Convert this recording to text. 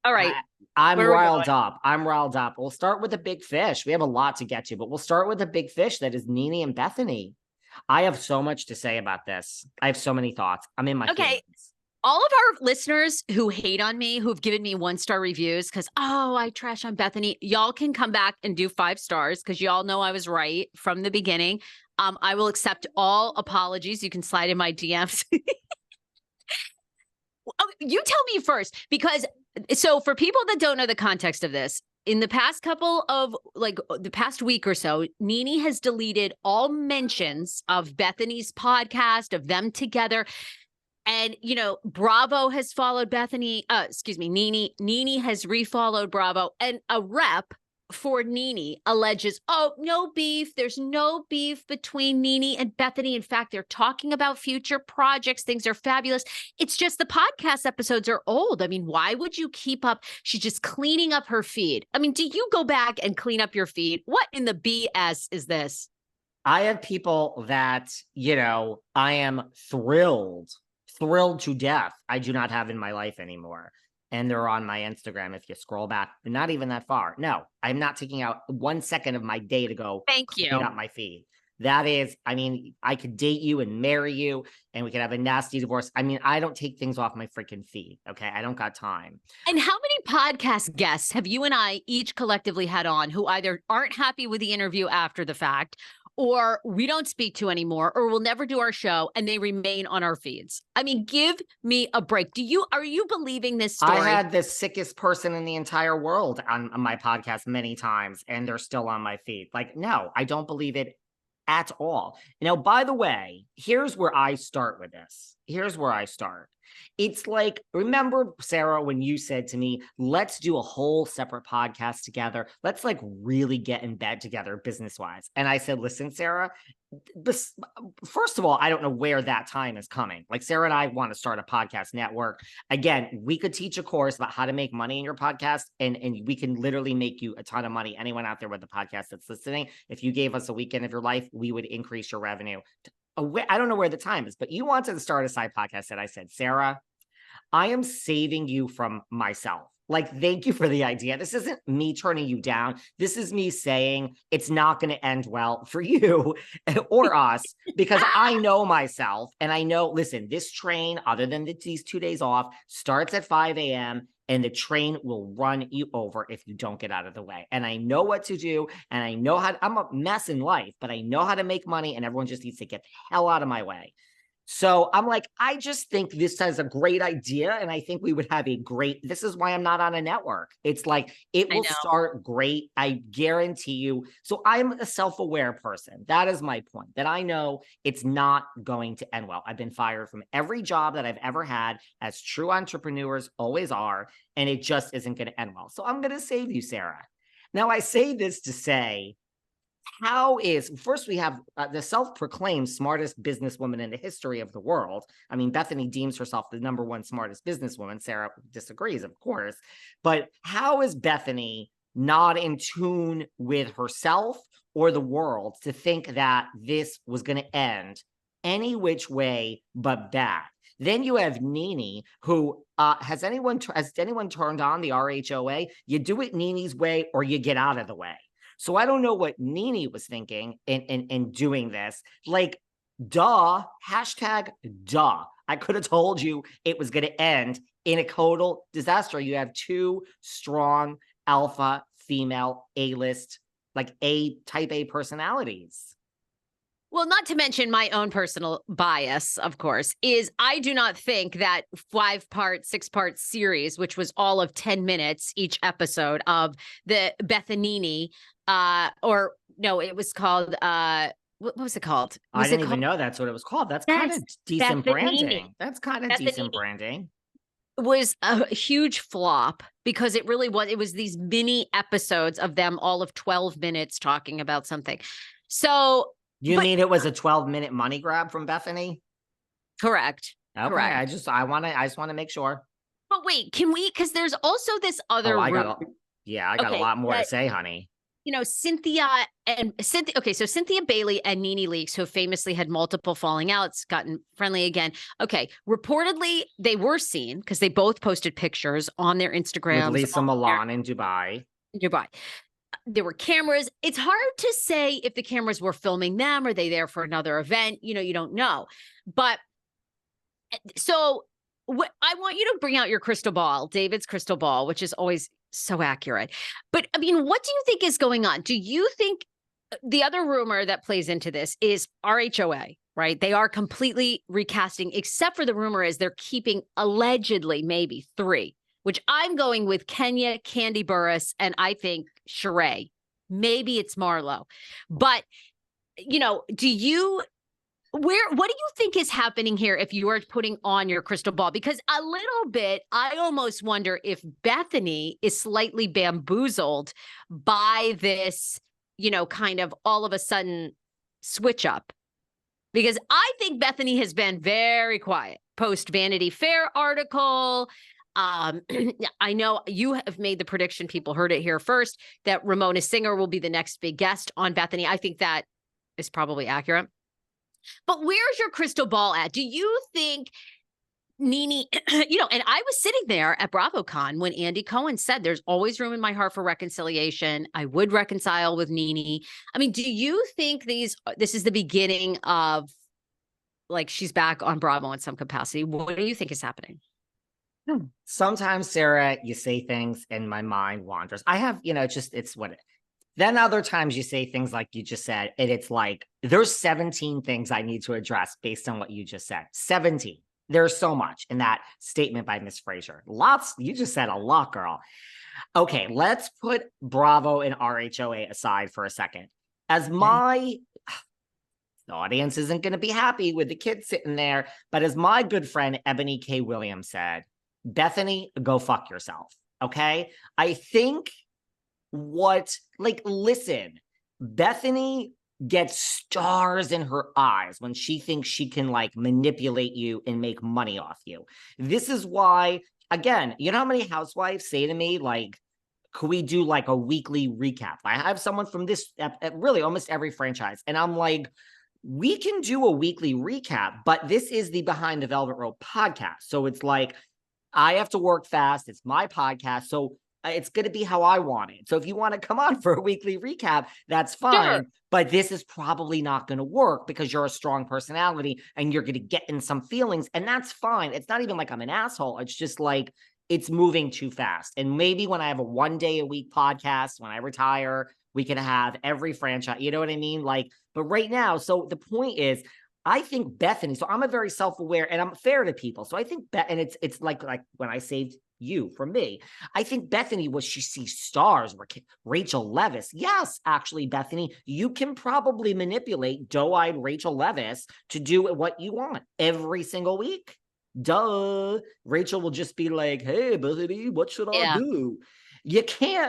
All right. I'm Where are we riled going? up. I'm riled up. We'll start with the big fish. We have a lot to get to, but we'll start with the big fish that is Nene and Bethenny. I have so much to say about this. I have so many thoughts. I'm in my Okay. feelings. All of our listeners who hate on me, who've given me 1-star reviews because, oh, I trash on Bethenny, y'all can come back and do 5 stars because y'all know I was right from the beginning. I will accept all apologies. You can slide in my DMs. Oh, you tell me first, because so for people that don't know the context of this, in the past couple of the past week or so, Nene has deleted all mentions of Bethenny's podcast, of them together. And, Bravo has followed Nene. Nene has refollowed Bravo. And a rep for Nene alleges, oh, no beef. There's no beef between Nene and Bethenny. In fact, they're talking about future projects. Things are fabulous. It's just the podcast episodes are old. I mean, why would you keep up? She's just cleaning up her feed. I mean, do you go back and clean up your feed? What in the BS is this? I have people that, I am thrilled to death. I do not have in my life anymore. And they're on my Instagram. If you scroll back, not even that far. No, I'm not taking out 1 second of my day to go Thank clean you. up my feed. That is, I could date you and marry you and we could have a nasty divorce. I don't take things off my freaking feed. Okay. I don't got time. And how many podcast guests have you and I each collectively had on who either aren't happy with the interview after the fact, or we don't speak to anymore, or we'll never do our show, and they remain on our feeds? I mean, give me a break. Are you believing this story? I had the sickest person in the entire world on my podcast many times, and they're still on my feed. Like, no, I don't believe it at all. Now, by the way, here's where I start with this. Here's where I start. It's like, remember, Sarah, when you said to me, let's do a whole separate podcast together. Let's really get in bed together business-wise. And I said, listen, Sarah, first of all, I don't know where that time is coming. Like, Sarah and I want to start a podcast network. Again, we could teach a course about how to make money in your podcast, and we can literally make you a ton of money. Anyone out there with a podcast that's listening, if you gave us a weekend of your life, we would increase your revenue. I don't know where the time is, but you wanted to start a side podcast that I said, Sarah, I am saving you from myself. Like, thank you for the idea. This isn't me turning you down. This is me saying it's not going to end well for you or us, because I know myself and I know, listen, this train, other than these 2 days off, starts at 5 a.m. and the train will run you over if you don't get out of the way. And I know what to do. And I know I'm a mess in life, but I know how to make money, and everyone just needs to get the hell out of my way. So I'm like, I just think this is a great idea. And I think we would have this is why I'm not on a network. It's like, it will start great. I guarantee you. So I'm a self-aware person. That is my point, that I know it's not going to end well. I've been fired from every job that I've ever had, as true entrepreneurs always are. And it just isn't going to end well. So I'm going to save you, Sarah. Now, I say this to say, first we have the self-proclaimed smartest businesswoman in the history of the world. I mean, Bethenny deems herself the #1 smartest businesswoman. Sarah disagrees, of course. But how is Bethenny not in tune with herself or the world to think that this was going to end any which way but bad? Then you have Nene, who has anyone turned on the RHOA? You do it Nene's way or you get out of the way. So I don't know what Nene was thinking in doing this. Like, duh, #duh. I could have told you it was going to end in a total disaster. You have 2 strong alpha female A-list, like type A personalities. Well, not to mention my own personal bias, of course, is I do not think that 5-part, 6-part series, which was all of 10 minutes each episode of the Bethenny, or no, it was called, what was it called? I didn't even know that's what it was called. That's kind of decent branding. That's kind of decent branding. Was a huge flop because it really was. It was these mini episodes of them all of 12 minutes talking about something. So you mean it was a 12-minute money grab from Bethenny? Correct. Okay. Correct. I just want to make sure. But wait, can we, because there's also this other I got a lot more to say, honey. Cynthia okay, so Cynthia Bailey and Nene Leakes, who famously had multiple falling outs, gotten friendly again. Okay, reportedly they were seen because they both posted pictures on their Instagrams. With Lisa Milan in Dubai. There were cameras. It's hard to say if the cameras were filming them. Are they there for another event? You don't know. But so I want you to bring out your crystal ball, David's crystal ball, which is always so accurate. But I mean, what do you think is going on? Do you think the other rumor that plays into this is RHOA, right? They are completely recasting, except for the rumor is they're keeping allegedly maybe 3, which I'm going with Kenya, Kandi Burruss, and I think Sheree. Maybe it's Marlo. But, what do you think is happening here if you are putting on your crystal ball? Because a little bit, I almost wonder if Bethenny is slightly bamboozled by this, kind of all of a sudden switch up. Because I think Bethenny has been very quiet post Vanity Fair article. I know you have made the prediction, people heard it here first, that Ramona Singer will be the next big guest on Bethenny. I think that is probably accurate. But where's your crystal ball at? Do you think Nene, and I was sitting there at BravoCon when Andy Cohen said there's always room in my heart for reconciliation. I would reconcile with Nene. I mean, do you think this is the beginning of like she's back on Bravo in some capacity? What do you think is happening? Sometimes, Sarah, you say things and my mind wanders. I have, it's what it. Then other times you say things like you just said, and it's like, there's 17 things I need to address based on what you just said. 17. There's so much in that statement by Miss Fraser. Lots. You just said a lot, girl. Okay, let's put Bravo and RHOA aside for a second. As the audience isn't going to be happy with the kids sitting there, but as my good friend Ebony K. Williams said, Bethenny, go fuck yourself. Okay? I think listen, Bethenny gets stars in her eyes when she thinks she can manipulate you and make money off you. This is why, again, you know how many housewives say to me, could we do a weekly recap? I have someone from this, really almost every franchise. And I'm like, we can do a weekly recap, but this is the Behind the Velvet Rope podcast. So it's I have to work fast. It's my podcast. So it's going to be how I want it. So if you want to come on for a weekly recap, that's fine. Sure. But this is probably not going to work because you're a strong personality and you're going to get in some feelings. And that's fine. It's not even I'm an asshole. It's just it's moving too fast. And maybe when I have a 1 day a week podcast, when I retire, we can have every franchise. You know what I mean? But right now, so the point is, I think Bethenny, so I'm a very self-aware and I'm fair to people. So I think, and it's like when I saved you from me, I think Bethenny she sees stars. Rachel Leviss. Yes, actually, Bethenny, you can probably manipulate doe-eyed Rachel Leviss to do what you want every single week. Duh. Rachel will just be like, hey, Bethenny, what should I do? You can't